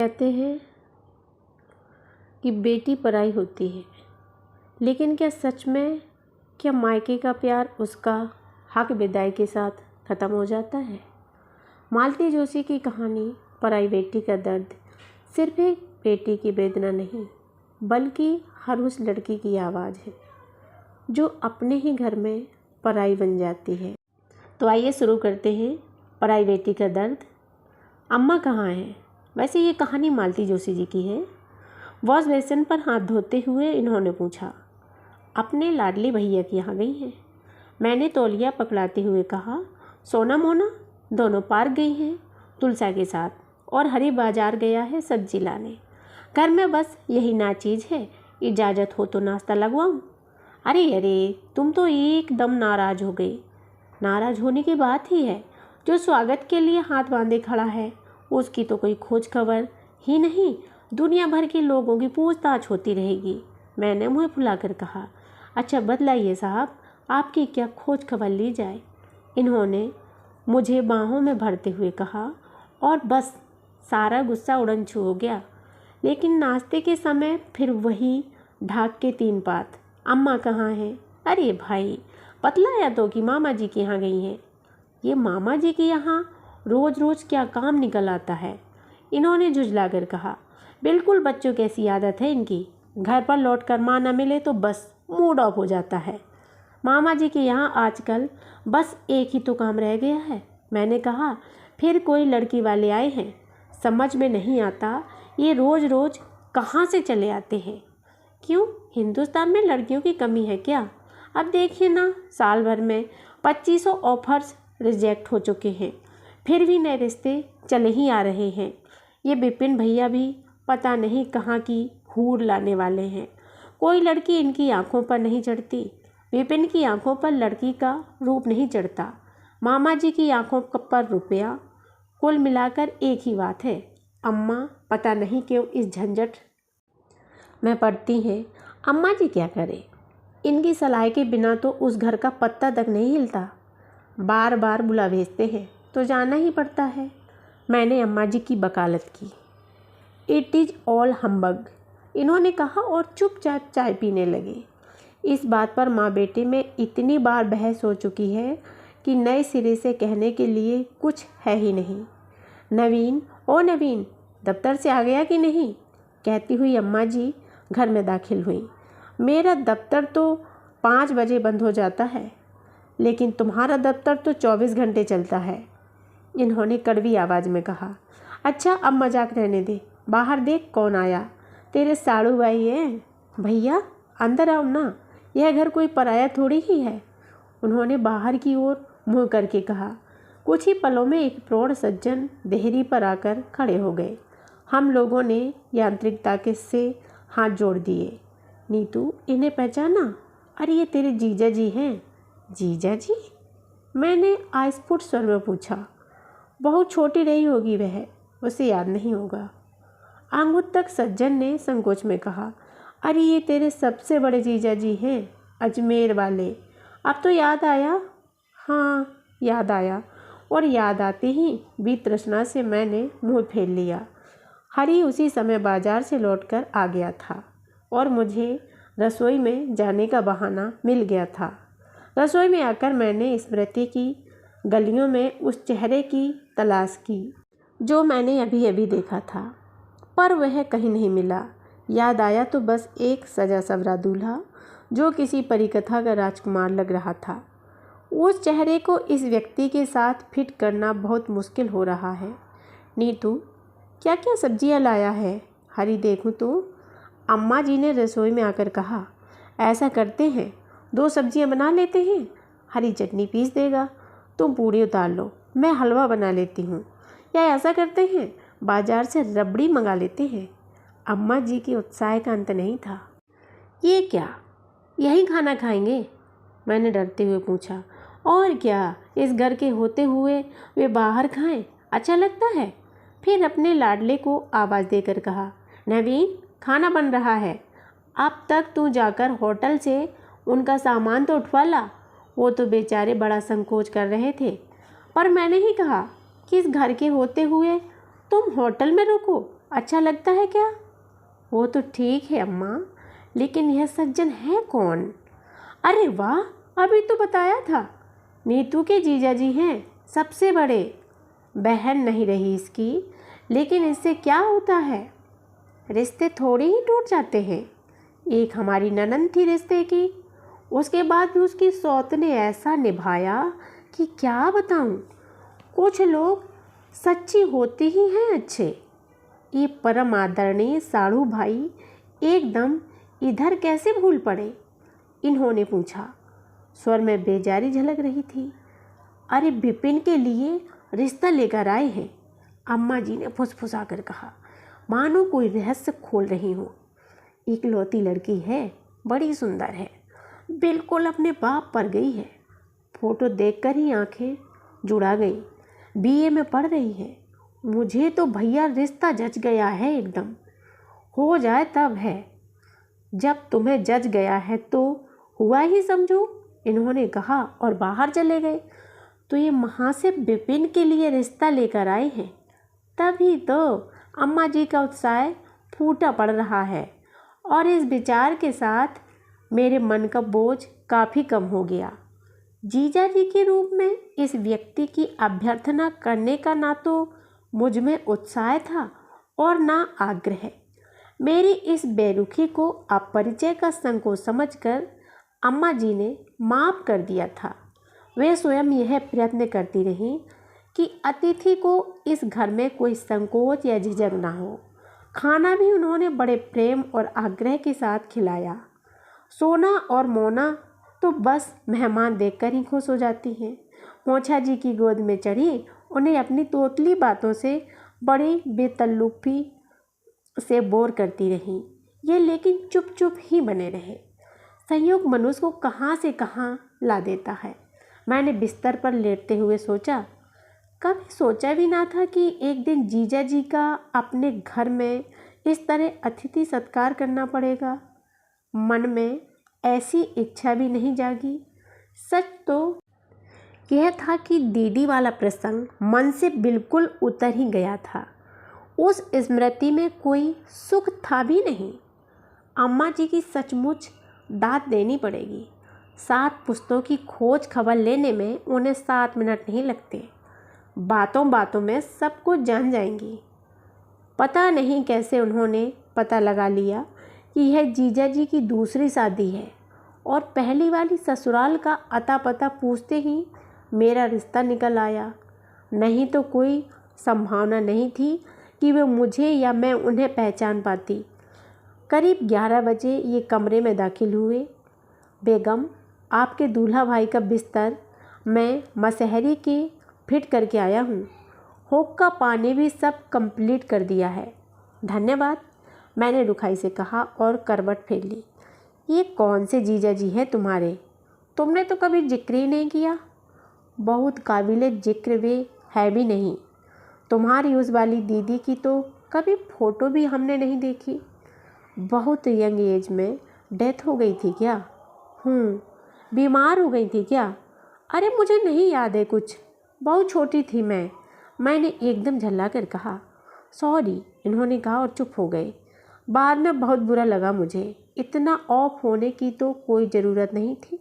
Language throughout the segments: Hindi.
कहते हैं कि बेटी पराई होती है, लेकिन क्या सच में क्या मायके का प्यार उसका हक विदाई के साथ ख़त्म हो जाता है? मालती जोशी की कहानी पराई बेटी का दर्द सिर्फ एक बेटी की वेदना नहीं, बल्कि हर उस लड़की की आवाज़ है जो अपने ही घर में पराई बन जाती है। तो आइए शुरू करते हैं पराई बेटी का दर्द। अम्मा कहाँ हैं? वैसे ये कहानी मालती जोशी जी की है। वॉश बेसिन पर हाथ धोते हुए इन्होंने पूछा, अपने लाडली भैया के यहाँ गई हैं? मैंने तौलिया पकड़ाते हुए कहा, सोना मोना दोनों पार्क गई हैं तुलसा के साथ, और हरी बाजार गया है सब्जी लाने। घर में बस यही ना चीज़ है, इजाज़त हो तो नाश्ता लगवाऊँ। अरे अरे, तुम तो एकदम नाराज़ हो गई। नाराज़ होने की बात ही है, जो स्वागत के लिए हाथ बांधे खड़ा है उसकी तो कोई खोज खबर ही नहीं, दुनिया भर के लोगों की पूछताछ होती रहेगी। मैंने मुँह फुलाकर कहा, अच्छा बतलाइए साहब, आपकी क्या खोज खबर ली जाए? इन्होंने मुझे बाहों में भरते हुए कहा, और बस सारा गुस्सा उड़न छू हो गया। लेकिन नाश्ते के समय फिर वही ढाक के 3 बात, अम्मा कहाँ हैं? अरे भाई, बतलाया तो कि मामा जी के यहाँ गई हैं। ये मामा जी के यहाँ रोज़ रोज़ क्या काम निकल आता है? इन्होंने झुँझलाकर कहा, बिल्कुल बच्चों की ऐसी आदत है इनकी, घर पर लौट कर माँ न मिले तो बस मूड ऑफ हो जाता है। मामा जी के यहाँ आजकल बस एक ही तो काम रह गया है। मैंने कहा, फिर कोई लड़की वाले आए हैं? समझ में नहीं आता ये रोज़ रोज़ कहाँ से चले आते हैं। क्यों, हिंदुस्तान में लड़कियों की कमी है क्या? अब देखिए ना, साल भर में 2500 ऑफर्स रिजेक्ट हो चुके हैं, फिर भी नए रिश्ते चले ही आ रहे हैं। ये विपिन भैया भी पता नहीं कहाँ की हूर लाने वाले हैं। कोई लड़की इनकी आंखों पर नहीं चढ़ती। विपिन की आंखों पर लड़की का रूप नहीं चढ़ता, मामा जी की आंखों पर रुपया। कुल मिलाकर एक ही बात है, अम्मा पता नहीं क्यों इस झंझट में पड़ती हैं। अम्मा जी क्या करें? इनकी सलाह के बिना तो उस घर का पत्ता तक नहीं हिलता। बार बार बुला भेजते हैं तो जाना ही पड़ता है। मैंने अम्मा जी की वकालत की। इट इज़ ऑल हम्बग, इन्होंने कहा और चुपचाप चाय पीने लगे। इस बात पर माँ बेटे में इतनी बार बहस हो चुकी है कि नए सिरे से कहने के लिए कुछ है ही नहीं। नवीन, ओ नवीन, दफ्तर से आ गया कि नहीं? कहती हुई अम्मा जी घर में दाखिल हुई। मेरा दफ्तर तो 5 बजे बंद हो जाता है, लेकिन तुम्हारा दफ्तर तो 24 घंटे चलता है, इन्होंने कड़वी आवाज़ में कहा। अच्छा अब मजाक रहने दे, बाहर देख कौन आया। तेरे साड़ू भाई हैं। भैया अंदर आओ ना, यह घर कोई पराया थोड़ी ही है, उन्होंने बाहर की ओर मुँह करके कहा। कुछ ही पलों में एक प्रौढ़ सज्जन देहरी पर आकर खड़े हो गए। हम लोगों ने यांत्रिकता के से हाथ जोड़ दिए। नीतू, इन्हें पहचाना? अरे ये तेरे जीजा जी हैं। जीजा जी? मैंने आस्फुट स्वर में पूछा। बहुत छोटी रही होगी वह, उसे याद नहीं होगा, आंगुर तक सज्जन ने संकोच में कहा। अरे ये तेरे सबसे बड़े जीजा जी हैं, अजमेर वाले। अब तो याद आया? हाँ याद आया, और याद आते ही वितृष्णा से मैंने मुंह फेर लिया। हरी उसी समय बाजार से लौटकर आ गया था और मुझे रसोई में जाने का बहाना मिल गया था। रसोई में आकर मैंने स्मृति की गलियों में उस चेहरे की तलाश की जो मैंने अभी अभी देखा था, पर वह कहीं नहीं मिला। याद आया तो बस एक सजा सवरा दूल्हा जो किसी परिकथा का राजकुमार लग रहा था। उस चेहरे को इस व्यक्ति के साथ फिट करना बहुत मुश्किल हो रहा है। नीतू, क्या क्या सब्जियां लाया है? हरी देखूं तो, अम्मा जी ने रसोई में आकर कहा। ऐसा करते हैं, 2 सब्जियां बना लेते हैं, हरी चटनी पीस देगा, तुम पूड़ी उतार लो, मैं हलवा बना लेती हूँ। या ऐसा करते हैं, बाजार से रबड़ी मंगा लेते हैं। अम्मा जी के उत्साह का अंत नहीं था। ये क्या, यही खाना खाएंगे? मैंने डरते हुए पूछा। और क्या, इस घर के होते हुए वे बाहर खाएं? अच्छा लगता है? फिर अपने लाडले को आवाज़ देकर कहा, नवीन खाना बन रहा है, अब तक तू जाकर होटल से उनका सामान तो उठवा ला। वो तो बेचारे बड़ा संकोच कर रहे थे, पर मैंने ही कहा कि इस घर के होते हुए तुम होटल में रुको, अच्छा लगता है क्या? वो तो ठीक है अम्मा, लेकिन यह सज्जन है कौन? अरे वाह, अभी तो बताया था, नीतू के जीजा जी हैं, सबसे बड़े। बहन नहीं रही इसकी, लेकिन इससे क्या होता है, रिश्ते थोड़े ही टूट जाते हैं। एक हमारी ननद थी रिश्ते की, उसके बाद भी उसकी सौत ने ऐसा निभाया कि क्या बताऊं। कुछ लोग सच्ची होते ही हैं अच्छे। ये परम आदरणीय साड़ू भाई एकदम इधर कैसे भूल पड़े? इन्होंने पूछा। स्वर में बेजारी झलक रही थी। अरे विपिन के लिए रिश्ता लेकर आए हैं, अम्मा जी ने फुसफुसा कर कहा, मानो कोई रहस्य खोल रही हो। इकलौती लड़की है, बड़ी सुंदर है, बिल्कुल अपने बाप पर गई है। फोटो देखकर ही आंखें जुड़ा गई। बीए में पढ़ रही है। मुझे तो भैया रिश्ता जच गया है एकदम। हो जाए तब है, जब तुम्हें जच गया है तो हुआ ही समझो, इन्होंने कहा और बाहर चले गए। तो ये वहाँ से विपिन के लिए रिश्ता लेकर आए हैं। तभी तो अम्मा जी का उत्साह फूटा पड़ रहा है और इस विचार के साथ मेरे मन का बोझ काफ़ी कम हो गया। जीजा जी के रूप में इस व्यक्ति की अभ्यर्थना करने का ना तो मुझ में उत्साह था और ना आग्रह। मेरी इस बेरुखी को अपरिचय का संकोच समझकर अम्मा जी ने माफ़ कर दिया था। वे स्वयं यह प्रयत्न करती रहीं कि अतिथि को इस घर में कोई संकोच या झिझक ना हो। खाना भी उन्होंने बड़े प्रेम और आग्रह के साथ खिलाया। सोना और मोना तो बस मेहमान देखकर ही खुश हो जाती हैं। मोछा जी की गोद में चढ़ी उन्हें अपनी तोतली बातों से बड़ी बेतल्लुफी से बोर करती रहीं। ये लेकिन चुप चुप ही बने रहे। संयोग मनुष्य को कहाँ से कहाँ ला देता है। मैंने बिस्तर पर लेटते हुए सोचा, कभी सोचा भी ना था कि एक दिन जीजा जी का अपने घर में इस तरह अतिथि सत्कार करना पड़ेगा। मन में ऐसी इच्छा भी नहीं जागी। सच तो यह था कि दीदी वाला प्रसंग मन से बिल्कुल उतर ही गया था। उस स्मृति में कोई सुख था भी नहीं। अम्मा जी की सचमुच दाद देनी पड़ेगी। 7 पुस्तों की खोज खबर लेने में उन्हें 7 मिनट नहीं लगते। बातों बातों में सब कुछ जान जाएंगी। पता नहीं कैसे उन्होंने पता लगा लिया कि यह जीजा जी की दूसरी शादी है और पहली वाली ससुराल का अता पता पूछते ही मेरा रिश्ता निकल आया। नहीं तो कोई संभावना नहीं थी कि वे मुझे या मैं उन्हें पहचान पाती। करीब 11 बजे ये कमरे में दाखिल हुए। बेगम, आपके दूल्हा भाई का बिस्तर मैं मसहरी के फिट करके आया हूँ। हुक्का पानी भी सब कंप्लीट कर दिया है। धन्यवाद, मैंने रुखाई से कहा और करवट फेर ली। ये कौन से जीजा जी हैं तुम्हारे? तुमने तो कभी जिक्र ही नहीं किया। बहुत काबिले जिक्र वे है भी नहीं। तुम्हारी उस वाली दीदी की तो कभी फ़ोटो भी हमने नहीं देखी। बहुत यंग एज में डेथ हो गई थी क्या? बीमार हो गई थी क्या? अरे मुझे नहीं याद है कुछ, बहुत छोटी थी मैंने एकदम झल्ला कर कहा। सॉरी, इन्होंने कहा और चुप हो गए। बाद में बहुत बुरा लगा मुझे। इतना ऑफ होने की तो कोई ज़रूरत नहीं थी,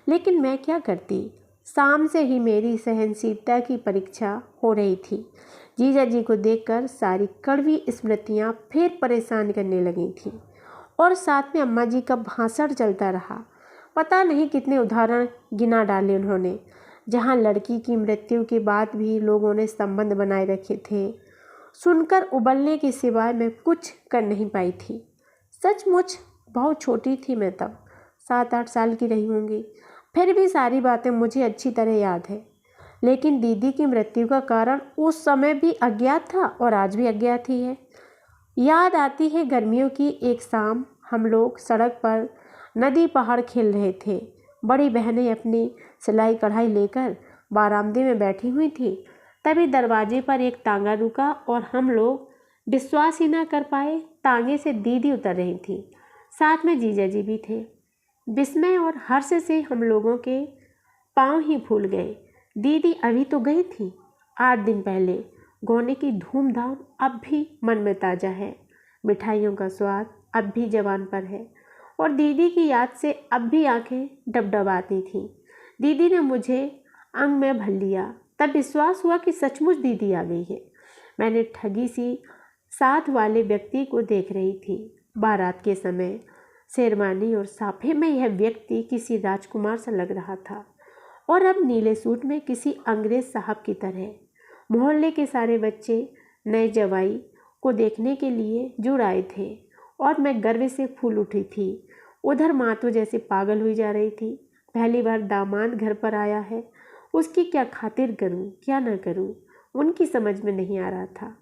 लेकिन मैं क्या करती। शाम से ही मेरी सहनशीलता की परीक्षा हो रही थी। जीजा जी को देखकर सारी कड़वी स्मृतियाँ फिर परेशान करने लगी थीं और साथ में अम्मा जी का भाषण चलता रहा। पता नहीं कितने उदाहरण गिना डाले उन्होंने, जहाँ लड़की की मृत्यु के बाद भी लोगों ने संबंध बनाए रखे थे। सुनकर उबलने के सिवाय मैं कुछ कर नहीं पाई थी। सचमुच बहुत छोटी थी मैं तब, 7-8 साल की रही होंगी। फिर भी सारी बातें मुझे अच्छी तरह याद है। लेकिन दीदी की मृत्यु का कारण उस समय भी अज्ञात था और आज भी अज्ञात ही है। याद आती है गर्मियों की एक शाम, हम लोग सड़क पर नदी पहाड़ खेल रहे थे। बड़ी बहनें अपनी सिलाई कढ़ाई लेकर बारामदे में बैठी हुई थी। तभी दरवाजे पर एक तांगा रुका और हम लोग विश्वास ही ना कर पाए। तांगे से दीदी उतर रही थी, साथ में जीजा जी भी थे। विस्मय और हर्ष से हम लोगों के पाँव ही फूल गए। दीदी अभी तो गई थी 8 दिन पहले, गौने की धूमधाम अब भी मन में ताज़ा है, मिठाइयों का स्वाद अब भी ज़बान पर है और दीदी की याद से अब भी आंखें डबडबाती थीं। दीदी ने मुझे अंग में भर लिया, तब विश्वास हुआ कि सचमुच दीदी आ गई है। मैंने ठगी सी साथ वाले व्यक्ति को देख रही थी। बारात के समय शेरवानी और साफे में यह व्यक्ति किसी राजकुमार सा लग रहा था और अब नीले सूट में किसी अंग्रेज साहब की तरह। मोहल्ले के सारे बच्चे नए जवाई को देखने के लिए जुड़ आए थे और मैं गर्व से फूल उठी थी। उधर माँ तो जैसे पागल हुई जा रही थी। पहली बार दामाद घर पर आया है, उसकी क्या खातिर करूं, क्या ना करूं, उनकी समझ में नहीं आ रहा था।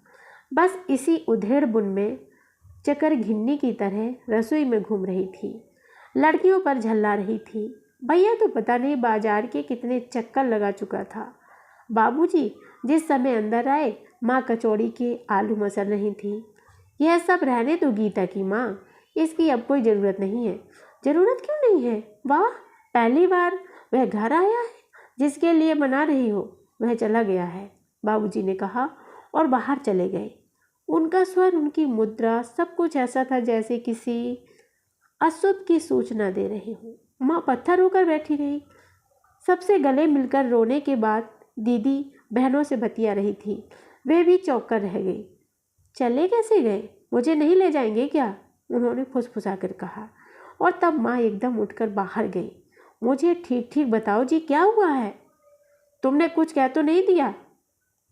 बस इसी उधेड़ बुन में चकर घिन्नी की तरह रसोई में घूम रही थी, लड़कियों पर झल्ला रही थी। भैया तो पता नहीं बाजार के कितने चक्कर लगा चुका था। बाबूजी जिस समय अंदर आए, माँ कचौड़ी के आलू मसल रही थी। यह सब रहने दो गीता की माँ, इसकी अब कोई ज़रूरत नहीं है। ज़रूरत क्यों नहीं है? वाह, पहली बार वह घर आया है जिसके लिए बना रही हो। वह चला गया है, बाबूजी ने कहा और बाहर चले गए। उनका स्वर, उनकी मुद्रा, सब कुछ ऐसा था जैसे किसी अशुभ की सूचना दे रहे हो। माँ पत्थर होकर बैठी रही। सबसे गले मिलकर रोने के बाद दीदी बहनों से बतिया रही थी। वे भी चौंक कर रह गई। चले कैसे गए? मुझे नहीं ले जाएंगे क्या? उन्होंने फुसफुसा कर कहा और तब माँ एकदम उठकर बाहर गई। मुझे ठीक ठीक बताओ जी, क्या हुआ है? तुमने कुछ कह तो नहीं दिया?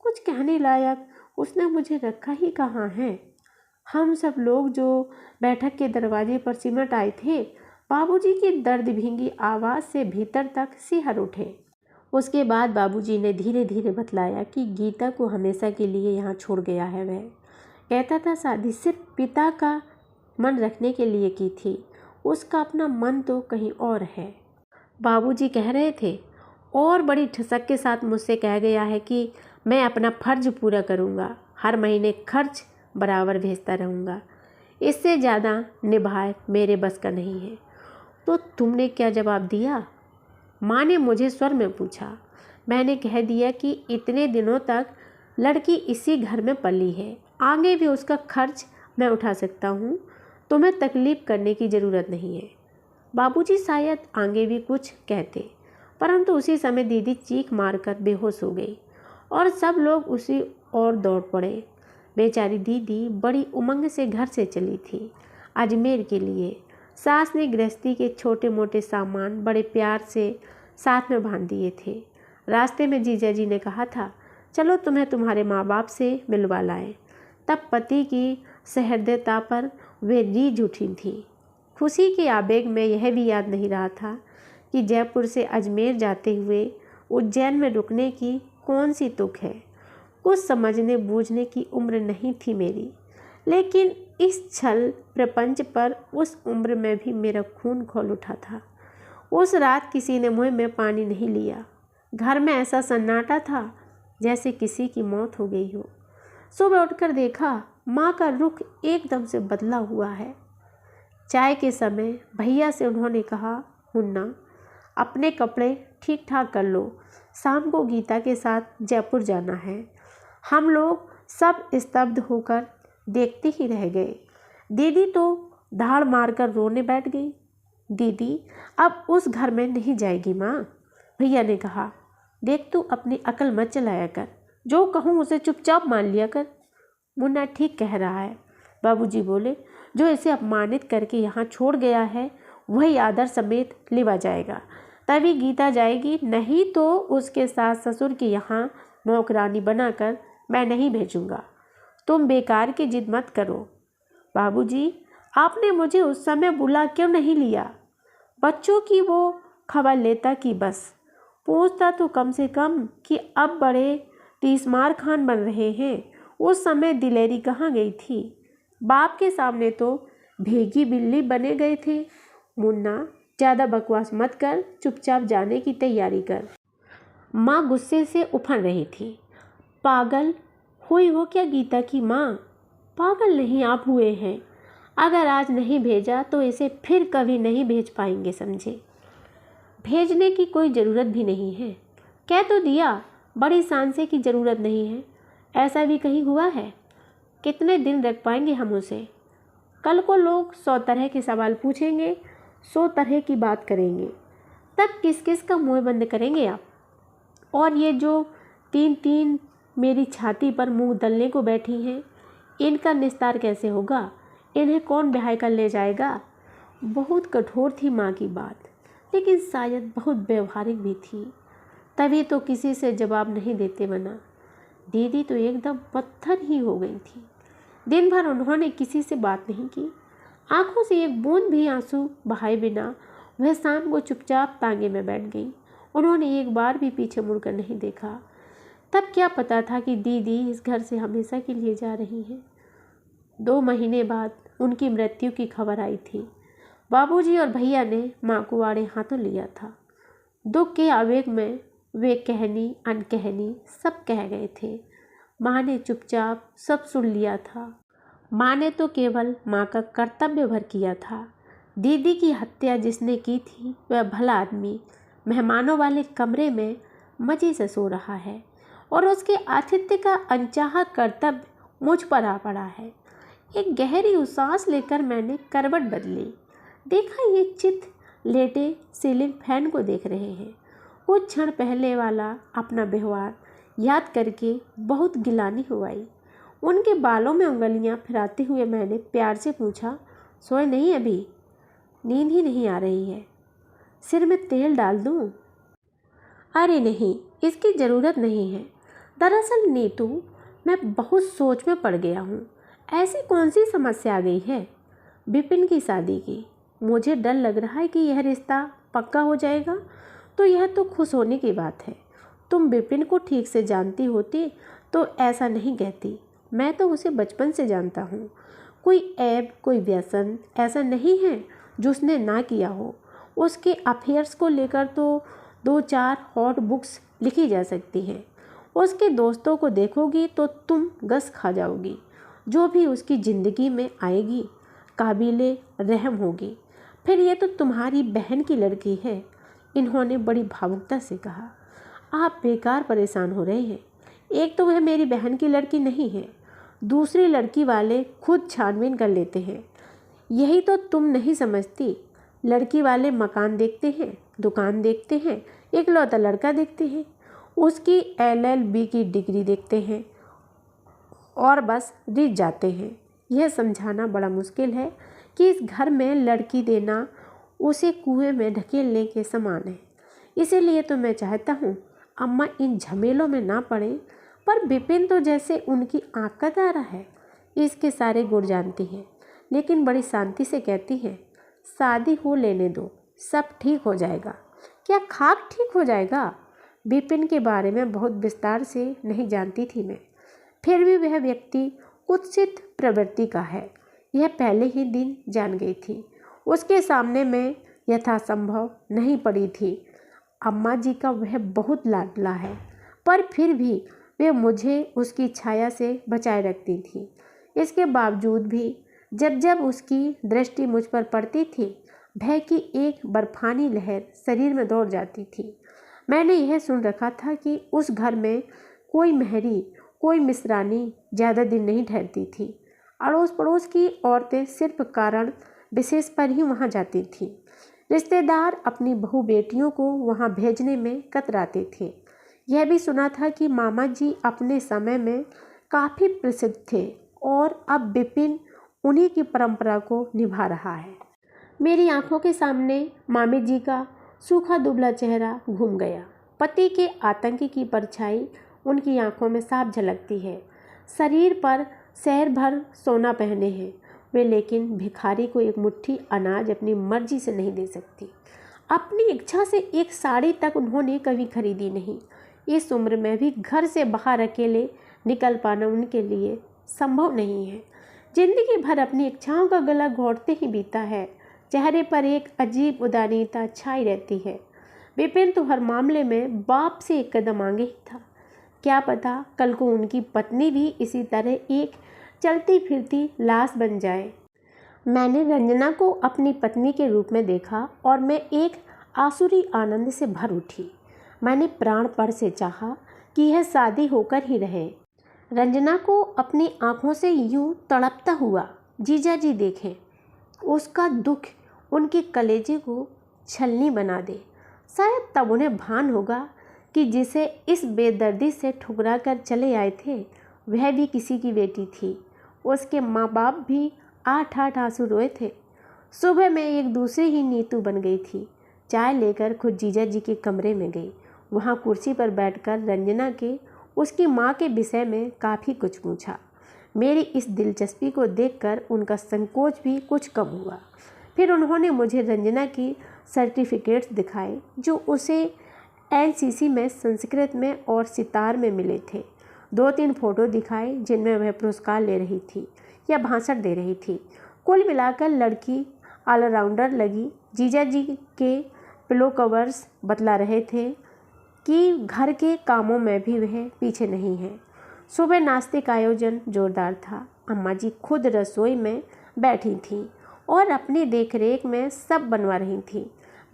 कुछ कहने लायक उसने मुझे रखा ही कहाँ है। हम सब लोग जो बैठक के दरवाजे पर सिमट आए थे, बाबूजी की दर्द भींगी आवाज़ से भीतर तक सिहर उठे। उसके बाद बाबूजी ने धीरे धीरे बतलाया कि गीता को हमेशा के लिए यहाँ छोड़ गया है। वह कहता था शादी सिर्फ पिता का मन रखने के लिए की थी, उसका अपना मन तो कहीं और है। बाबूजी कह रहे थे और बड़ी ठसक के साथ मुझसे कह गया है कि मैं अपना फर्ज पूरा करूँगा, हर महीने खर्च बराबर भेजता रहूँगा, इससे ज़्यादा निभाए मेरे बस का नहीं है। तो तुमने क्या जवाब दिया? माँ ने मुझे स्वर में पूछा। मैंने कह दिया कि इतने दिनों तक लड़की इसी घर में पली है, आगे भी उसका खर्च मैं उठा सकता हूँ, तुम्हें तकलीफ़ करने की ज़रूरत नहीं है। बाबूजी शायद आगे भी कुछ कहते, परंतु उसी समय दीदी चीख मारकर बेहोश हो गई और सब लोग उसी ओर दौड़ पड़े। बेचारी दीदी बड़ी उमंग से घर से चली थी अजमेर के लिए। सास ने गृहस्थी के छोटे मोटे सामान बड़े प्यार से साथ में बांध दिए थे। रास्ते में जीजा जी ने कहा था, चलो तुम्हें तुम्हारे माँ बाप से मिलवा लाएं। तब पति की सहृदयता पर वे रीझ उठी थी। खुशी के आवेग में यह भी याद नहीं रहा था कि जयपुर से अजमेर जाते हुए उज्जैन में रुकने की कौन सी तुक है। कुछ समझने बूझने की उम्र नहीं थी मेरी, लेकिन इस छल प्रपंच पर उस उम्र में भी मेरा खून खौल उठा था। उस रात किसी ने मुँह में पानी नहीं लिया। घर में ऐसा सन्नाटा था जैसे किसी की मौत हो गई हो। सुबह उठकर देखा, माँ का रुख एकदम से बदला हुआ है। चाय के समय भैया से उन्होंने कहा, मुन्ना अपने कपड़े ठीक ठाक कर लो, शाम को गीता के साथ जयपुर जाना है। हम लोग सब स्तब्ध होकर देखते ही रह गए। दीदी तो धाड़ मारकर रोने बैठ गई। दीदी अब उस घर में नहीं जाएगी माँ, भैया ने कहा। देख तू अपनी अकल मत चलाया कर, जो कहूँ उसे चुपचाप मान लिया कर। मुन्ना ठीक कह रहा है, बाबूजी बोले। जो इसे अपमानित करके यहाँ छोड़ गया है वही आदर समेत लिवा जाएगा, तभी गीता जाएगी, नहीं तो उसके सास ससुर की यहाँ नौकरानी बनाकर मैं नहीं भेजूँगा। तुम बेकार की जिद मत करो। बाबूजी आपने मुझे उस समय बुला क्यों नहीं लिया? बच्चों की वो खबर लेता कि बस पूछता तो कम से कम कि अब बड़े तीसमार खान बन रहे हैं। उस समय दिलेरी कहाँ गई थी? बाप के सामने तो भेगी बिल्ली बने गए थे। मुन्ना ज़्यादा बकवास मत कर, चुपचाप जाने की तैयारी कर। माँ गुस्से से उफन रही थी। पागल हुई हो क्या गीता की माँ? पागल नहीं आप हुए हैं। अगर आज नहीं भेजा तो इसे फिर कभी नहीं भेज पाएंगे, समझे? भेजने की कोई ज़रूरत भी नहीं है, कह तो दिया, बड़ी शान से की ज़रूरत नहीं है। ऐसा भी कहीं हुआ है? कितने दिन रख पाएंगे हम उसे? कल को लोग 100 तरह के सवाल पूछेंगे, 100 तरह की बात करेंगे, तब किस किस का मुंह बंद करेंगे आप? और ये जो 3-3 मेरी छाती पर मुंह दलने को बैठी हैं, इनका निस्तार कैसे होगा? इन्हें कौन ब्याह कर ले जाएगा? बहुत कठोर थी माँ की बात, लेकिन शायद बहुत व्यवहारिक भी थी, तभी तो किसी से जवाब नहीं देते बना। दीदी तो एकदम पत्थर ही हो गई थी। दिन भर उन्होंने किसी से बात नहीं की, आंखों से एक बूंद भी आंसू बहाए बिना वह शाम को चुपचाप तांगे में बैठ गई। उन्होंने एक बार भी पीछे मुड़कर नहीं देखा। तब क्या पता था कि दीदी इस घर से हमेशा के लिए जा रही है। 2 महीने बाद उनकी मृत्यु की खबर आई थी। बाबूजी और भैया ने माँ को आड़े हाथों लिया था। दुख के आवेग में वे कहनी अनकहनी सब कह गए थे। माँ ने चुपचाप सब सुन लिया था। माँ ने तो केवल माँ का कर्तव्य भर किया था। दीदी की हत्या जिसने की थी वह भला आदमी मेहमानों वाले कमरे में मज़े से सो रहा है और उसके आतिथ्य का अनचाहा कर्तव्य मुझ पर आ पड़ा है। एक गहरी उसास लेकर मैंने करवट बदली। देखा ये चित लेटे सीलिंग फैन को देख रहे हैं। कुछ क्षण पहले वाला अपना व्यवहार याद करके बहुत गिलानी हो आई। उनके बालों में उंगलियां फिराते हुए मैंने प्यार से पूछा, सोए नहीं अभी? नींद ही नहीं आ रही है। सिर में तेल डाल दूं? अरे नहीं, इसकी ज़रूरत नहीं है। दरअसल नीतू, मैं बहुत सोच में पड़ गया हूँ। ऐसी कौन सी समस्या आ गई है? विपिन की शादी की। मुझे डर लग रहा है कि यह रिश्ता पक्का हो जाएगा तो यह तो खुश होने की बात है। तुम विपिन को ठीक से जानती होती तो ऐसा नहीं कहती। मैं तो उसे बचपन से जानता हूँ। कोई ऐब, कोई व्यसन ऐसा नहीं है जो उसने ना किया हो। उसके अफेयर्स को लेकर तो 2-4 हॉट बुक्स लिखी जा सकती हैं। उसके दोस्तों को देखोगी तो तुम गस खा जाओगी। जो भी उसकी ज़िंदगी में आएगी काबिले रहम होगी। फिर ये तो तुम्हारी बहन की लड़की है। इन्होंने बड़ी भावुकता से कहा। आप बेकार परेशान हो रहे हैं। एक तो वह मेरी बहन की लड़की नहीं है, दूसरी लड़की वाले खुद छानबीन कर लेते हैं। यही तो तुम नहीं समझती। लड़की वाले मकान देखते हैं, दुकान देखते हैं, इकलौता लड़का देखते हैं, उसकी LLB की डिग्री देखते हैं और बस रिझ जाते हैं। यह समझाना बड़ा मुश्किल है कि इस घर में लड़की देना उसे कुएं में ढकेलने के समान है। इसीलिए तो मैं चाहता हूँ अम्मा इन झमेलों में ना पड़े। पर विपिन तो जैसे उनकी आँख का तारा है, इसके सारे गुण जानती है, लेकिन बड़ी शांति से कहती है, शादी हो लेने दो, सब ठीक हो जाएगा। क्या खाक ठीक हो जाएगा? विपिन के बारे में बहुत विस्तार से नहीं जानती थी मैं। फिर भी वह व्यक्ति कुत्सित प्रवृत्ति का है, यह पहले ही दिन जान गई थी। उसके सामने मैं यथासंभव नहीं पड़ी थी। अम्मा जी का वह बहुत लाडला है, पर फिर भी वे मुझे उसकी छाया से बचाए रखती थी। इसके बावजूद भी जब जब उसकी दृष्टि मुझ पर पड़ती थी, भय की एक बर्फानी लहर शरीर में दौड़ जाती थी। मैंने यह सुन रखा था कि उस घर में कोई मेहरी, कोई मिसरानी ज़्यादा दिन नहीं ठहरती थी। अड़ोस पड़ोस की औरतें सिर्फ कारण विशेष पर ही वहाँ जाती थीं। रिश्तेदार अपनी बहू बेटियों को वहाँ भेजने में कतराते थे। यह भी सुना था कि मामा जी अपने समय में काफ़ी प्रसिद्ध थे और अब विपिन उन्हीं की परंपरा को निभा रहा है। मेरी आंखों के सामने मामी जी का सूखा दुबला चेहरा घूम गया। पति के आतंक की परछाई उनकी आंखों में साफ झलकती है। शरीर पर शहर भर सोना पहने हैं वे, लेकिन भिखारी को एक मुट्ठी अनाज अपनी मर्जी से नहीं दे सकती। अपनी इच्छा से एक साड़ी तक उन्होंने कभी खरीदी नहीं। इस उम्र में भी घर से बाहर अकेले निकल पाना उनके लिए संभव नहीं है। जिंदगी भर अपनी इच्छाओं का गला घोंटते ही बीता है। चेहरे पर एक अजीब उदासीनता छाई रहती है। विपिन तो हर मामले में बाप से एक कदम आगे ही था। क्या पता कल को उनकी पत्नी भी इसी तरह एक चलती फिरती लाश बन जाए। मैंने रंजना को अपनी पत्नी के रूप में देखा और मैं एक आसुरी आनंद से भर उठी। मैंने प्राणपण से चाहा कि यह शादी होकर ही रहे। रंजना को अपनी आंखों से यूं तड़पता हुआ जीजा जी देखें, उसका दुख उनके कलेजे को छलनी बना दे। शायद तब उन्हें भान होगा कि जिसे इस बेदर्दी से ठुकरा कर चले आए थे वह भी किसी की बेटी थी। उसके माँ बाप भी 8-8 आंसू रोए थे। सुबह मैं एक दूसरी ही नीतू बन गई थी। चाय लेकर खुद जीजा जी के कमरे में गई। वहाँ कुर्सी पर बैठकर रंजना के उसकी माँ के विषय में काफ़ी कुछ पूछा। मेरी इस दिलचस्पी को देखकर उनका संकोच भी कुछ कम हुआ। फिर उन्होंने मुझे रंजना की सर्टिफिकेट्स दिखाए जो उसे एनसीसी में संस्कृत में और सितार में मिले थे। 2-3 फोटो दिखाए जिनमें वह पुरस्कार ले रही थी या भाषण दे रही थी। कुल मिलाकर लड़की ऑलराउंडर लगी। जीजा जी के पिलो कवर्स बतला रहे थे कि घर के कामों में भी वह पीछे नहीं है। सुबह नाश्ते का आयोजन जोरदार था। अम्मा जी खुद रसोई में बैठी थीं और अपनी देखरेख में सब बनवा रही थीं।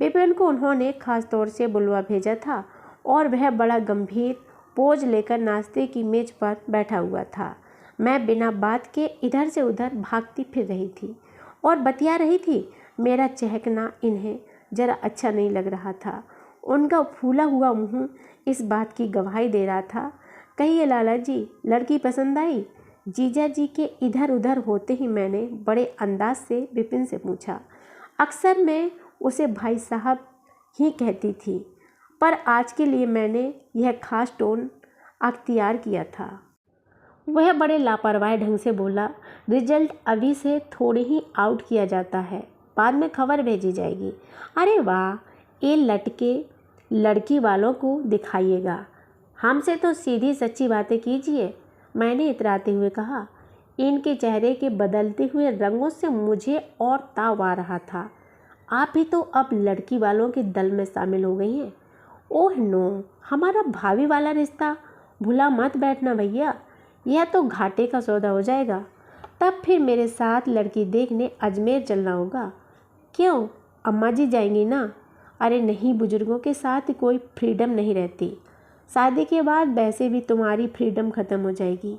विपिन को उन्होंने खास तौर से बुलवा भेजा था और वह बड़ा गंभीर पोज लेकर नाश्ते की मेज पर बैठा हुआ था। मैं बिना बात के इधर से उधर भागती फिर रही थी और बतिया रही थी। मेरा चहकना इन्हें जरा अच्छा नहीं लग रहा था। उनका फूला हुआ मुंह इस बात की गवाही दे रहा था। कहिए लाला जी, लड़की पसंद आई? जीजा जी के इधर उधर होते ही मैंने बड़े अंदाज से विपिन से पूछा। अक्सर मैं उसे भाई साहब ही कहती थी, पर आज के लिए मैंने यह खास टोन अख्तियार किया था। वह बड़े लापरवाह ढंग से बोला, रिजल्ट अभी से थोड़ी ही आउट किया जाता है, बाद में खबर भेजी जाएगी। अरे वाह, ये लटके लड़की वालों को दिखाइएगा, हमसे तो सीधी सच्ची बातें कीजिए, मैंने इतराते हुए कहा। इनके चेहरे के बदलते हुए रंगों से मुझे और ताव आ रहा था। आप भी तो अब लड़की वालों के दल में शामिल हो गई हैं। ओह नो, हमारा भाभी वाला रिश्ता भुला मत बैठना भैया, यह तो घाटे का सौदा हो जाएगा। तब फिर मेरे साथ लड़की देखने अजमेर चलना होगा। क्यों, अम्मा जी जाएंगी ना? अरे नहीं, बुजुर्गों के साथ कोई फ्रीडम नहीं रहती। शादी के बाद वैसे भी तुम्हारी फ्रीडम ख़त्म हो जाएगी,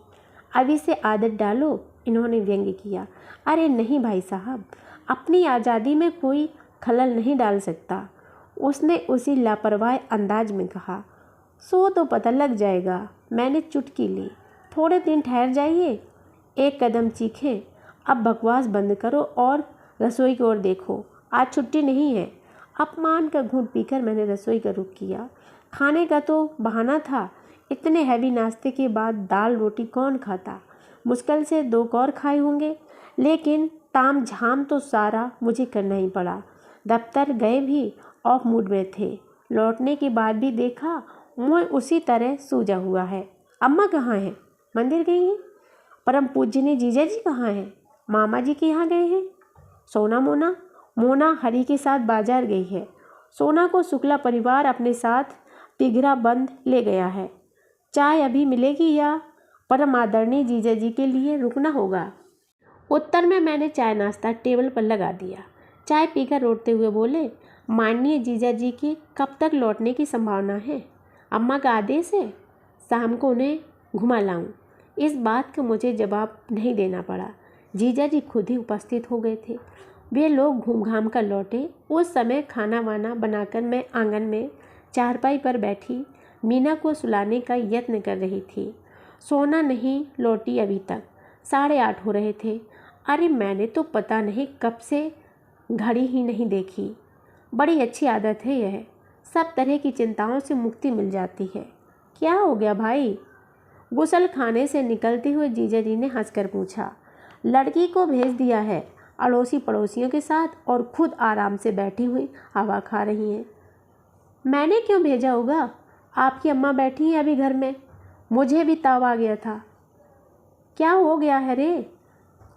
अभी से आदत डालो, इन्होंने व्यंग्य किया। अरे नहीं भाई साहब, अपनी आज़ादी में कोई खलल नहीं डाल सकता, उसने उसी लापरवाह अंदाज में कहा। सो तो पता लग जाएगा, मैंने चुटकी ली। थोड़े दिन ठहर जाइए, एक कदम चीखें। अब बकवास बंद करो और रसोई की ओर देखो, आज छुट्टी नहीं है। अपमान का घूंट पीकर मैंने रसोई का रुख किया। खाने का तो बहाना था, इतने हैवी नाश्ते के बाद दाल रोटी कौन खाता? मुश्किल से 2 कौर खाए होंगे, लेकिन ताम झाम तो सारा मुझे करना ही पड़ा। दफ्तर गए भी ऑफ मूड में थे, लौटने के बाद भी देखा मुँह उसी तरह सूजा हुआ है। अम्मा कहाँ हैं? मंदिर गई हैं। परम पूज्यनीय जीजा जी कहाँ हैं? मामा जी के यहाँ गए हैं। सोना मोना हरी के साथ बाजार गई है। सोना को शुक्ला परिवार अपने साथ तिघरा बंद ले गया है। चाय अभी मिलेगी या परम आदरणीय जीजा जी के लिए रुकना होगा? उत्तर में मैंने चाय नाश्ता टेबल पर लगा दिया। चाय पीकर रोटते हुए बोले, माननीय जीजा जी की कब तक लौटने की संभावना है? अम्मा का आदेश है शाम को उन्हें घुमा लाऊं। इस बात का मुझे जवाब नहीं देना पड़ा। जीजा जी खुद ही उपस्थित हो गए थे। वे लोग घूम घाम कर लौटे। उस समय खाना वाना बनाकर मैं आंगन में चारपाई पर बैठी मीना को सुलाने का यत्न कर रही थी। सोना नहीं लौटी अभी तक, 8:30 हो रहे थे। अरे मैंने तो पता नहीं कब से घड़ी ही नहीं देखी। बड़ी अच्छी आदत है यह, सब तरह की चिंताओं से मुक्ति मिल जाती है। क्या हो गया भाई? गुसल खाने से निकलते हुए जीजा जी ने हंसकर पूछा। लड़की को भेज दिया है, अड़ोसी पड़ोसियों के साथ, और खुद आराम से बैठी हुई हवा खा रही हैं। मैंने क्यों भेजा होगा? आपकी अम्मा बैठी हैं अभी घर में। मुझे भी ताव आ गया था। क्या हो गया है रे?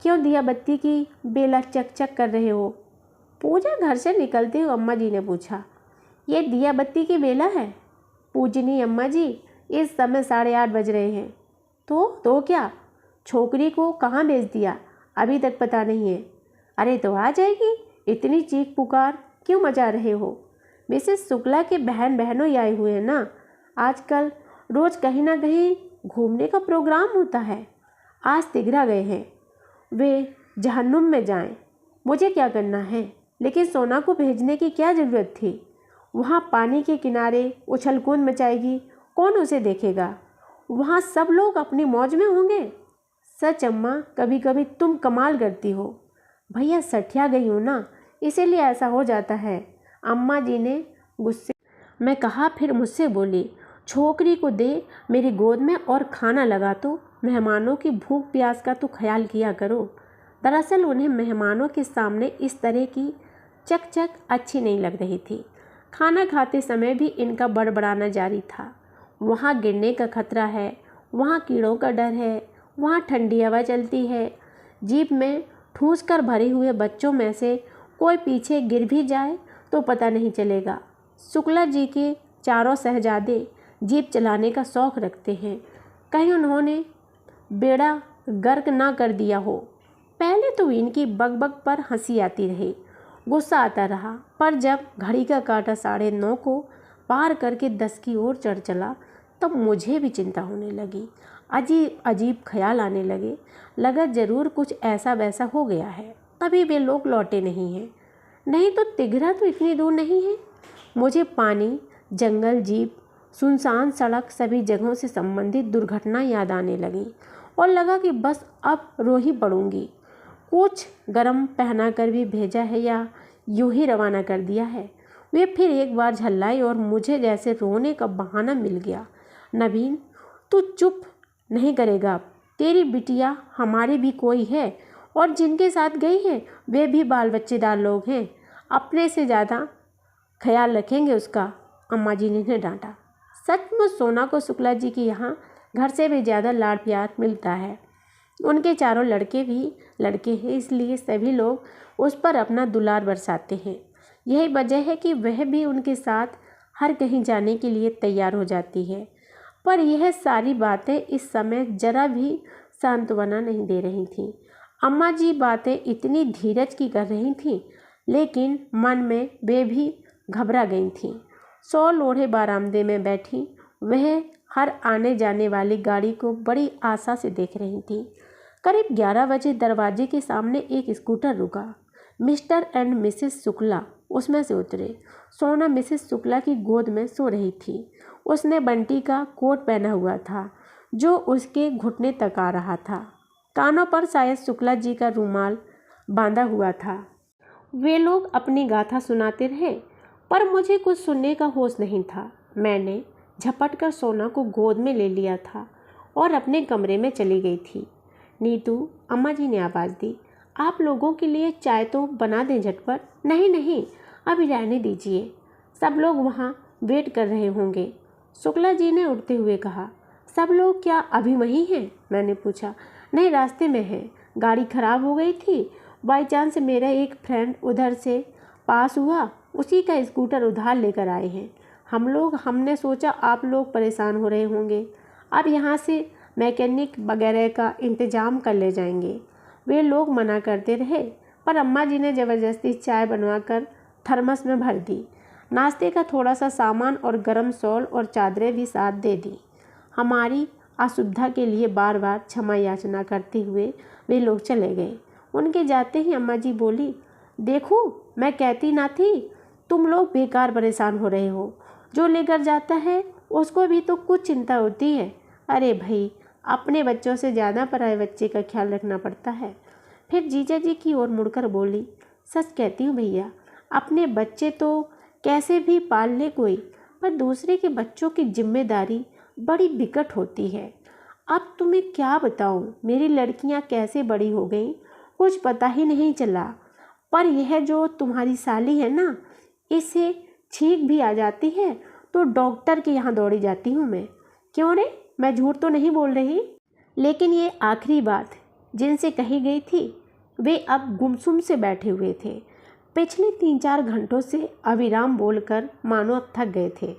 क्यों दिया बत्ती की बेला चक चक कर रहे हो? पूजा घर से निकलते हुए अम्मा जी ने पूछा। ये दिया बत्ती की बेला है पूजनी अम्मा जी, इस समय 8:30 बज रहे हैं। तो क्या? छोकरी को कहाँ भेज दिया? अभी तक पता नहीं है। अरे तो आ जाएगी, इतनी चीख पुकार क्यों मचा रहे हो? मिसेस शुक्ला के बहनों ही आए हुए हैं ना। आजकल रोज़ कहीं ना कहीं घूमने का प्रोग्राम होता है। आज तिगरा गए हैं, वे जहन्नुम में जाएं, मुझे क्या करना है। लेकिन सोना को भेजने की क्या ज़रूरत थी? वहाँ पानी के किनारे उछल कूद मचाएगी, कौन उसे देखेगा? वहाँ सब लोग अपनी मौज में होंगे। सच अम्मा, कभी कभी तुम कमाल करती हो। भैया सठिया गई हूँ ना, इसीलिए ऐसा हो जाता है। अम्मा जी ने गुस्से में कहा। फिर मुझसे बोली, छोकरी को दे मेरी गोद में और खाना लगा तो मेहमानों की भूख प्यास का तो ख्याल किया करो। दरअसल उन्हें मेहमानों के सामने इस तरह की चक अच्छी नहीं लग रही थी। खाना खाते समय भी इनका बड़बड़ाना जारी था। वहाँ गिरने का खतरा है, वहाँ कीड़ों का डर है, वहाँ ठंडी हवा चलती है। जीप में ठूस कर भरे हुए बच्चों में से कोई पीछे गिर भी जाए तो पता नहीं चलेगा। शुक्ला जी के चारों शहजादे जीप चलाने का शौक़ रखते हैं, कहीं उन्होंने बेड़ा गर्क ना कर दिया हो। पहले तो इनकी बकबक पर हंसी आती रही, गुस्सा आता रहा, पर जब घड़ी का कांटा 9:30 को पार करके 10 की ओर चढ़ चला तब मुझे भी चिंता होने लगी। अजीब अजीब ख्याल आने लगे। लगा ज़रूर कुछ ऐसा वैसा हो गया है, तभी वे लोग लौटे नहीं हैं। नहीं तो तिगरा तो इतनी दूर नहीं है। मुझे पानी, जंगल, जीप, सुनसान सड़क सभी जगहों से संबंधित दुर्घटना याद आने लगी और लगा कि बस अब रो ही पड़ूंगी। कुछ गरम पहना कर भी भेजा है या यूं ही रवाना कर दिया है। वे फिर एक बार झल्लाई और मुझे जैसे रोने का बहाना मिल गया। नवीन, तू चुप नहीं करेगा? तेरी बिटिया हमारी भी कोई है और जिनके साथ गई है वे भी बाल बच्चेदार लोग हैं। अपने से ज़्यादा ख्याल रखेंगे उसका, अम्मा जी ने डांटा। सचमुच सोना को शुक्ला जी के यहाँ घर से भी ज़्यादा लाड़ प्यार मिलता है। उनके चारों लड़के भी लड़के हैं, इसलिए सभी लोग उस पर अपना दुलार बरसाते हैं। यही वजह है कि वह भी उनके साथ हर कहीं जाने के लिए तैयार हो जाती है। पर यह सारी बातें इस समय जरा भी सांत्वना नहीं दे रही थीं। अम्मा जी बातें इतनी धीरज की कर रही थीं, लेकिन मन में वे भी घबरा गई थीं। 100 लोढ़े बारामदे में बैठी वह हर आने जाने वाली गाड़ी को बड़ी आशा से देख रही थी। करीब 11 बजे दरवाजे के सामने एक स्कूटर रुका। मिस्टर एंड मिसेस शुक्ला उसमें से उतरे। सोना मिसेस शुक्ला की गोद में सो रही थी। उसने बंटी का कोट पहना हुआ था जो उसके घुटने तक आ रहा था। कानों पर शायद शुक्ला जी का रुमाल बांधा हुआ था। वे लोग अपनी गाथा सुनाते रहे, पर मुझे कुछ सुनने का होश नहीं था। मैंने झपट कर सोना को गोद में ले लिया था और अपने कमरे में चली गई थी। नीतू, अम्मा जी ने आवाज़ दी, आप लोगों के लिए चाय तो बना दें झटपट? नहीं नहीं, अभी रहने दीजिए, सब लोग वहाँ वेट कर रहे होंगे, शुक्ला जी ने उठते हुए कहा। सब लोग क्या अभी वहीं हैं? मैंने पूछा। नहीं, रास्ते में हैं, गाड़ी खराब हो गई थी, बाई चांस मेरा एक फ्रेंड उधर से पास हुआ, उसी का स्कूटर उधार लेकर आए हैं। हमने सोचा आप लोग परेशान हो रहे होंगे, अब यहाँ से मैकेनिक वगैरह का इंतज़ाम कर ले जाएंगे। वे लोग मना करते रहे, पर अम्मा जी ने ज़बरदस्ती चाय बनवाकर थर्मस में भर दी। नाश्ते का थोड़ा सा सामान और गरम शॉल और चादरें भी साथ दे दी। हमारी असुविधा के लिए बार बार क्षमा याचना करते हुए वे लोग चले गए। उनके जाते ही अम्मा जी बोली, देखो मैं कहती ना थी, तुम लोग बेकार परेशान हो रहे हो, जो लेकर जाता है उसको भी तो कुछ चिंता होती है। अरे भाई, अपने बच्चों से ज़्यादा पराए बच्चे का ख्याल रखना पड़ता है। फिर जीजा जी की ओर मुड़कर बोली, सच कहती हूँ भैया, अपने बच्चे तो कैसे भी पाल ले कोई, पर दूसरे के बच्चों की जिम्मेदारी बड़ी बिकट होती है। अब तुम्हें क्या बताऊँ, मेरी लड़कियाँ कैसे बड़ी हो गईं कुछ पता ही नहीं चला। पर यह जो तुम्हारी साली है ना, इसे छींक भी आ जाती है तो डॉक्टर के यहाँ दौड़ी जाती हूँ मैं। क्यों रे, मैं झूठ तो नहीं बोल रही? लेकिन ये आखिरी बात जिनसे कही गई थी वे अब गुमसुम से बैठे हुए थे। पिछले 3-4 घंटों से अविराम बोलकर मानो अब थक गए थे।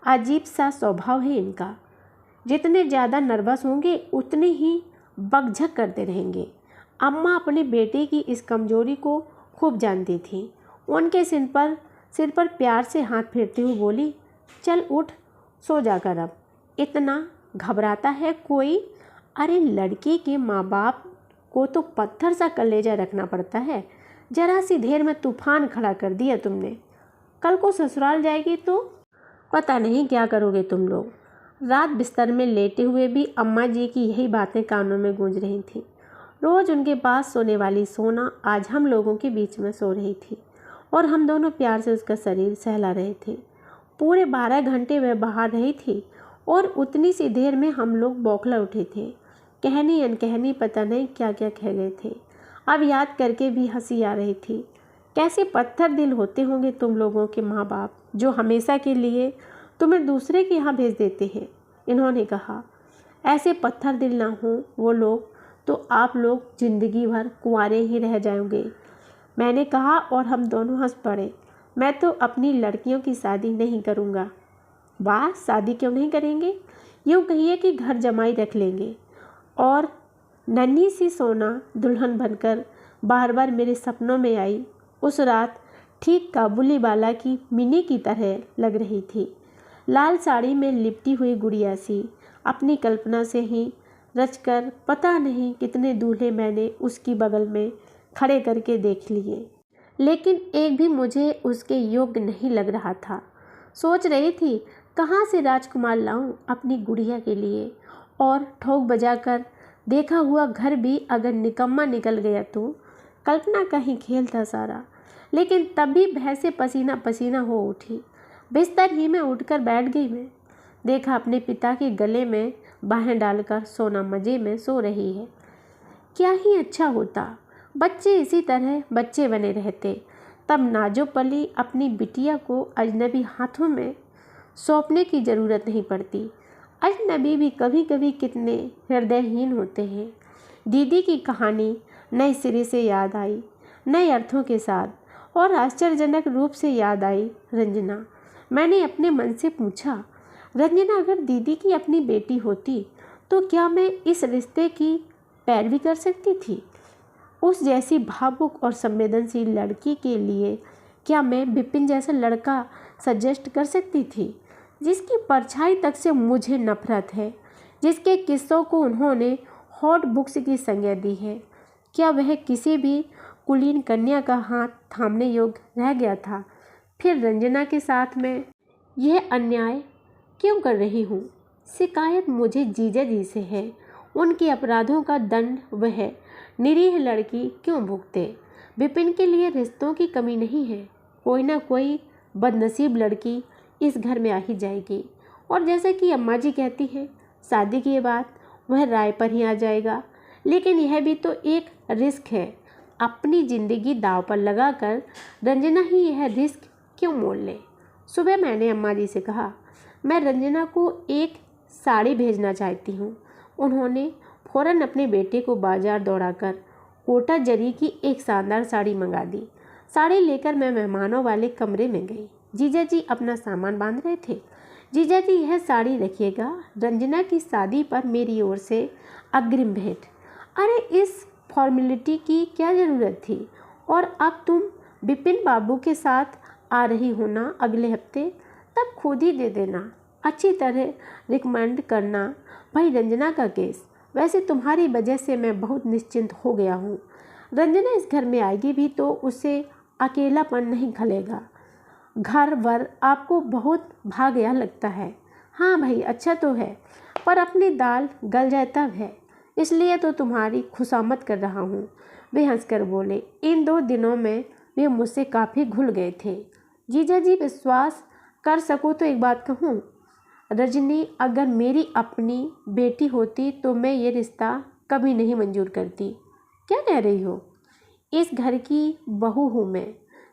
अजीब सा स्वभाव है इनका, जितने ज़्यादा नर्वस होंगे उतने ही बकझक करते रहेंगे। अम्मा अपने बेटे की इस कमजोरी को खूब जानती थी। उनके सिर पर प्यार से हाथ फेरते हुए बोली, चल उठ, सो जाकर अब, इतना घबराता है कोई? अरे लड़की के माँ बाप को तो पत्थर सा कलेजा रखना पड़ता है। जरा सी देर में तूफान खड़ा कर दिया तुमने। कल को ससुराल जाएगी तो पता नहीं क्या करोगे तुम लोग। रात बिस्तर में लेटे हुए भी अम्मा जी की यही बातें कानों में गूंज रही थीं। रोज़ उनके पास सोने वाली सोना आज हम लोगों के बीच में सो रही थी और हम दोनों प्यार से उसका शरीर सहला रहे थे। पूरे 12 घंटे वह बाहर रही थी और उतनी सी देर में हम लोग बौखला उठे थे। कहनी अनकहनी पता नहीं क्या क्या कह गए थे। अब याद करके भी हंसी आ रही थी। कैसे पत्थर दिल होते होंगे तुम लोगों के माँ बाप, जो हमेशा के लिए तुम्हें दूसरे के यहाँ भेज देते हैं। इन्होंने कहा, ऐसे पत्थर दिल ना हो वो लोग तो आप लोग जिंदगी भर कुंवारे ही रह जाओगे। मैंने कहा और हम दोनों हंस पड़े। मैं तो अपनी लड़कियों की शादी नहीं करूँगा। वाह, शादी क्यों नहीं करेंगे? यूँ कहिए कि घर जमाई रख लेंगे। और नन्ही सी सोना दुल्हन बनकर बार बार मेरे सपनों में आई। उस रात ठीक काबुली वाला की मिनी की तरह लग रही थी। लाल साड़ी में लिपटी हुई गुड़िया सी अपनी कल्पना से ही रचकर पता नहीं कितने दूल्हे मैंने उसकी बगल में खड़े करके देख लिए, लेकिन एक भी मुझे उसके योग्य नहीं लग रहा था। सोच रही थी कहाँ से राजकुमार लाऊं अपनी गुड़िया के लिए, और ठोक बजाकर देखा हुआ घर भी अगर निकम्मा निकल गया तो कल्पना का ही खेल था सारा। लेकिन तब भी भय से पसीना पसीना हो उठी। बिस्तर ही में उठकर बैठ गई मैं। देखा अपने पिता के गले में बाहें डालकर सोना मज़े में सो रही है। क्या ही अच्छा होता बच्चे इसी तरह बच्चे बने रहते, तब नाजो पली अपनी बिटिया को अजनबी हाथों में सौंपने की ज़रूरत नहीं पड़ती। अजनबी भी कभी कभी कितने हृदयहीन होते हैं। दीदी की कहानी नए सिरे से याद आई, नए अर्थों के साथ, और आश्चर्यजनक रूप से याद आई रंजना। मैंने अपने मन से पूछा, रंजना अगर दीदी की अपनी बेटी होती तो क्या मैं इस रिश्ते की पैरवी कर सकती थी? उस जैसी भावुक और संवेदनशील लड़की के लिए क्या मैं विपिन जैसा लड़का सजेस्ट कर सकती थी, जिसकी परछाई तक से मुझे नफरत है, जिसके किस्सों को उन्होंने हॉट बुक्स की संज्ञा दी है? क्या वह किसी भी कुलीन कन्या का हाथ थामने योग्य रह गया था? फिर रंजना के साथ में यह अन्याय क्यों कर रही हूँ? शिकायत मुझे जीजा जी से है। उनके अपराधों का दंड वह निरीह लड़की क्यों भुगते? विपिन के लिए रिश्तों की कमी नहीं है। कोई ना कोई बदनसीब लड़की इस घर में आ ही जाएगी, और जैसे कि अम्मा जी कहती हैं, शादी के बाद वह राय पर ही आ जाएगा। लेकिन यह भी तो एक रिस्क है। अपनी ज़िंदगी दांव पर लगाकर रंजना ही यह रिस्क क्यों मोल ले? सुबह मैंने अम्मा जी से कहा, मैं रंजना को एक साड़ी भेजना चाहती हूँ। उन्होंने फ़ौरन अपने बेटे को बाजार दौड़ाकर कोटा जरी की एक शानदार साड़ी मंगा दी। साड़ी लेकर मैं मेहमानों वाले कमरे में गई। जीजा जी अपना सामान बांध रहे थे। जीजा जी, यह साड़ी रखिएगा, रंजना की शादी पर मेरी ओर से अग्रिम भेंट। अरे इस फॉर्मेलिटी की क्या ज़रूरत थी? और अब तुम विपिन बाबू के साथ आ रही हो ना अगले हफ्ते, तब खुद ही दे देना। अच्छी तरह रिकमेंड करना भाई रंजना का केस। वैसे तुम्हारी वजह से मैं बहुत निश्चिंत हो गया हूँ। रंजना इस घर में आएगी भी तो उसे अकेलापन नहीं खलेगा। घर वर आपको बहुत भा गया लगता है। हाँ भाई, अच्छा तो है, पर अपनी दाल गल जाए तब है, इसलिए तो तुम्हारी खुशामद कर रहा हूँ। वे हंसकर बोले। इन 2 दिनों में वे मुझसे काफ़ी घुल गए थे। जीजा जी, विश्वास कर सको तो एक बात कहूँ, रजनी अगर मेरी अपनी बेटी होती तो मैं ये रिश्ता कभी नहीं मंजूर करती। क्या कह रही हो? इस घर की बहू हूँ मैं।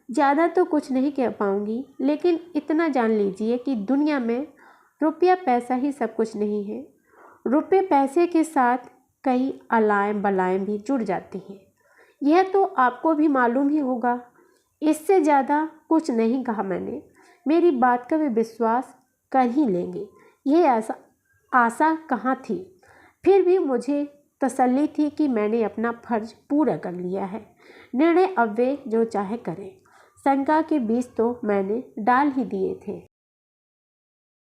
ज़्यादा तो कुछ नहीं कह पाऊँगी, लेकिन इतना जान लीजिए कि दुनिया में रुपया पैसा ही सब कुछ नहीं है। रुपये पैसे के साथ कई अलायम बलायम भी जुड़ जाती हैं। यह तो आपको भी मालूम ही होगा। इससे ज़्यादा कुछ नहीं कहा मैंने। मेरी बात का वे विश्वास कर ही लेंगे, यह आशा कहाँ थी। फिर भी मुझे तसल्ली थी कि मैंने अपना फर्ज पूरा कर लिया है। निर्णय अब वे जो चाहे करें। शंका के बीज तो मैंने डाल ही दिए थे।